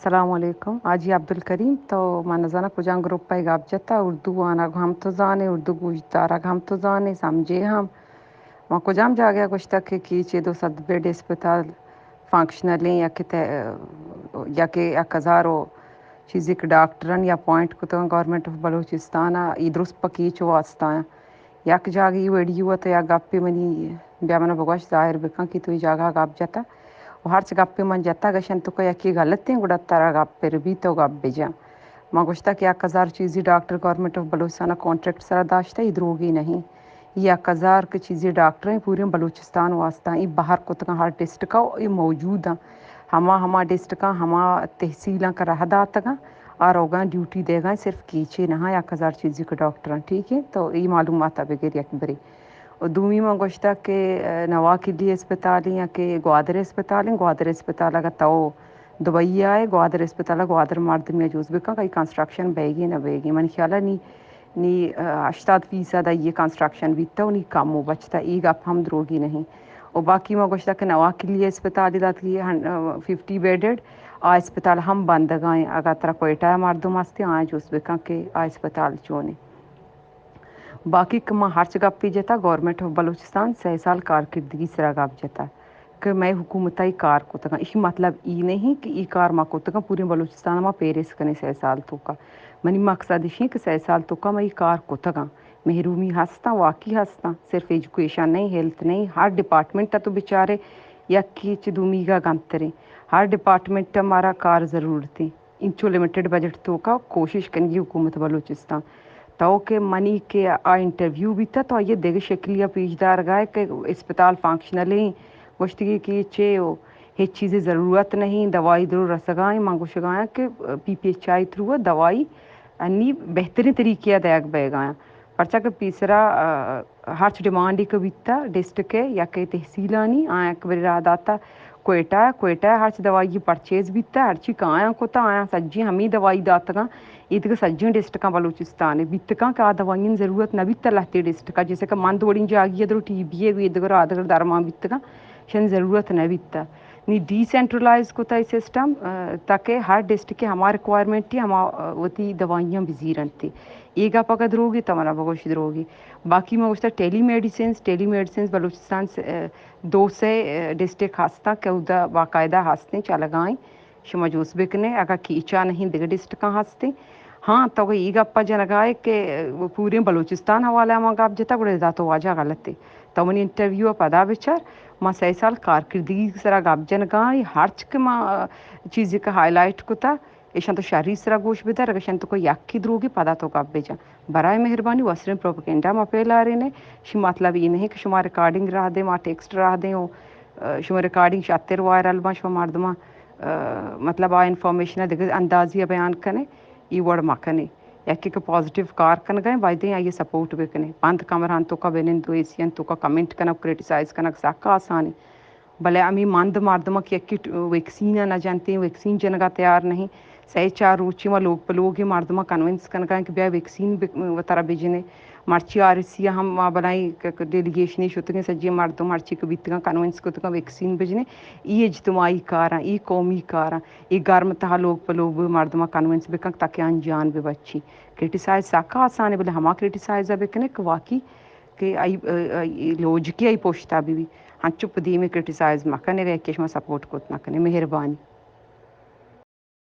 السلام علیکم. آجی عبدالکریم تو منظانہ کجان گروپ پہ گاب جتا اردو آنا ہم تو جانے اردو گوشتارا ہم تو جانے سمجھے ہم وہاں کجام جا گیا کچھ تک کہ چے دو صد بیڈ اسپتال فنکشنلیں یا کہ ایک ہزاروں چیزی کے ڈاکٹرن یا پوائنٹ کو تو گورنمنٹ آف بلوچستان ای درست پکیچ واسطہ یک جاگی ویڈیو تو یا گپی منی بیا من بگوش ظاہر بکن کہ تو جگہ گاب جاتا ہر چ گپی من جتا گشن تو کوئی یکی غلط ہیں گڑا تارا گپ پر بھی تو گپ بجا ماں گوشتا کہ یک ہزار چیزی doctor government of Balochistan contract سرا داشتا ہے دروگی نہیں یک ہزار کے چیزی ڈاکٹر ہیں پورے بلوچستان واسطہ یہ باہر کو تک ہر ڈسٹرکٹ کا یہ موجود ہیں ہما ڈسٹرکٹ کا ہما تحصیل کا رہ دات گا اور ہوگا ڈیوٹی دے گا صرف کیچے نہ یک ہزار چیزی کے ڈاکٹر ہیں ٹھیک ہے تو یہ معلومات بغیر یک بری اور دومی میں گوشتا کہ نوا کلی اسپتال یا کہ گوادر اسپتال ہیں گوادر اسپتال اگر تو دبئی آئے گوادر اسپتال گوادر مرد میں جوز بکا کئی کنسٹرکشن بے گی نہ بے گی من خیال نی 80% یہ کنسٹرکشن بھی تو نہیں کم ہو بچتا ای گپ ہم دروگی نہیں اور باقی میں گوشتا کہ نوا کلی اسپتال کی 50 بیڈڈ آ اسپتال ہم بند گائیں اگر ترا کوئٹہ مردم ہستے آئیں جوز بکا کہ آ اسپتال چونے باقی کما ہر چگہ پی جتا گورنمنٹ آف بلوچستان 6 سال کارکردگی سرا گاب جتا کہ میں حکومتائی کار کو تگا اس مطلب ای نہیں کہ ای کار ما کو تگا پورے بلوچستان ما پیرس کنے 6 سال تو کا منی مقصد یہ کہ 6 سال تو کا میں کار کو تگا محرومی ہستا واقعی ہستا صرف ایجوکیشن نہیں ہیلتھ نہیں ہر ڈپارٹمنٹ تو بیچارے یا کیچ دومی گا گنترے ہر ڈپارٹمنٹ ہمارا کار ضرورتی انچو لمیٹڈ بجٹ تو کا کوشش کرنگی حکومت بلوچستان تو کہ منی کے انٹرویو بھی تھا تو یہ دیکھ شکلیہ پیشدار گائے کہ اسپتال فنکشنلیں گوشتگی کی چے ہیچ چیزیں ضرورت نہیں دوائی درو رسگائیں مانگوش گایا کہ پی پی ایچ آئی تھرو دوائی انی بہترین طریقے دیکھ بے گایا پرچا کہ پیسرا ہر ڈیمانڈ کا بیتا ڈسٹرکٹ ہے یا کہ تحصیلانی آیا ایک بری رہا داتا کوئٹہ ہر دوائی پرچیز بیتا ہر چی آیا کو تا آیا سجی ہمیں دوائی داتا گا یہ تو سجی ڈسٹرکٹ بلوچستان ہے بیتکا کہ دوائیں ضرورت نہ بیتا لہتی ڈسٹرکٹ جیسے کہ من دوڑی جاگی ادھر ٹی بی ہے ادھر آدھر درما بیتکا شن ضرورت نہ بیتا نی ڈی سینٹرلائز کو تا سسٹم تاکہ ہر ڈسٹرکٹ کے ہمارا ریکوائرمنٹ تھی ہوتی دوائیاں بزیرن تھی ایک آپ اگر دروگی تو ہمارا بگوش دروگی باقی میں گوشتا ٹیلی میڈیسنس بلوچستان سے 2 ڈسٹرکٹ ہستا کہ ادھر باقاعدہ ہستے چلگائیں شما جوس بکنے اگر کیچا نہیں دیگر ڈسٹرکٹ ہستے ہاں تو یہ گپا جنگائے کہ پورے بلوچستان حوالہ ماں گپ جتا بڑے دا تو واجہ غلط ہے تو من انٹرویو پدا بچار ماں 6 سال کارکردگی سرا گپ جنگائیں ہر چک ماں چیز کا ہائی لائٹ کو تا ایشان تو شہری سرا گوش بیتا رگشان تو کوئی یکی دروگی پدا تو گپ بجا برائے مہربانی وسرین پروپیگنڈا ما پھیلا رہے نے شی مطلب یہ نہیں کہ شما ریکارڈنگ رہ دیں ما ٹیکسٹ رہ دیں شما ریکارڈنگ شاتر وائرل ما شما مردما مطلب انفارمیشن دیکھ اندازی بیان کنے ای وڑ مکنے یکی کہ پازیٹیو کار کن گئے وائدیں آئیے سپورٹ بکنے بند کمران تو کا بینن تو ایسین تو کا کمنٹ کنک کریٹیسائز کنک ساکا آسانی بلے امی مند مردمہ کی یکی ویکسین نہ جانتے ہیں ویکسین جنگا تیار نہیں 3-4 روچی ما لوگ مردمہ کنونس کن گئے کہ بیا ویکسین ترا بجنے مرچی آرسی ہم بنائی ڈیلیگیشن شتگیں سجی مردم مرچی کو بیتگا کنونس کو تگا ویکسین بجنے ای اجتماعی کارا ای قومی کارا ای گرم تہا لوگ مردمہ کنونس بکن تاکہ انجان بے بچی کریٹیسائز ساکا آسانے بلے ہما کریٹیسائز بکنے کہ واقعی کہ آئی لوجکی آئی پوشتا بھی ہن چپ دی میں کریٹیسائز مکنے رہ کے شما سپورٹ کو نہ کنے مہربانی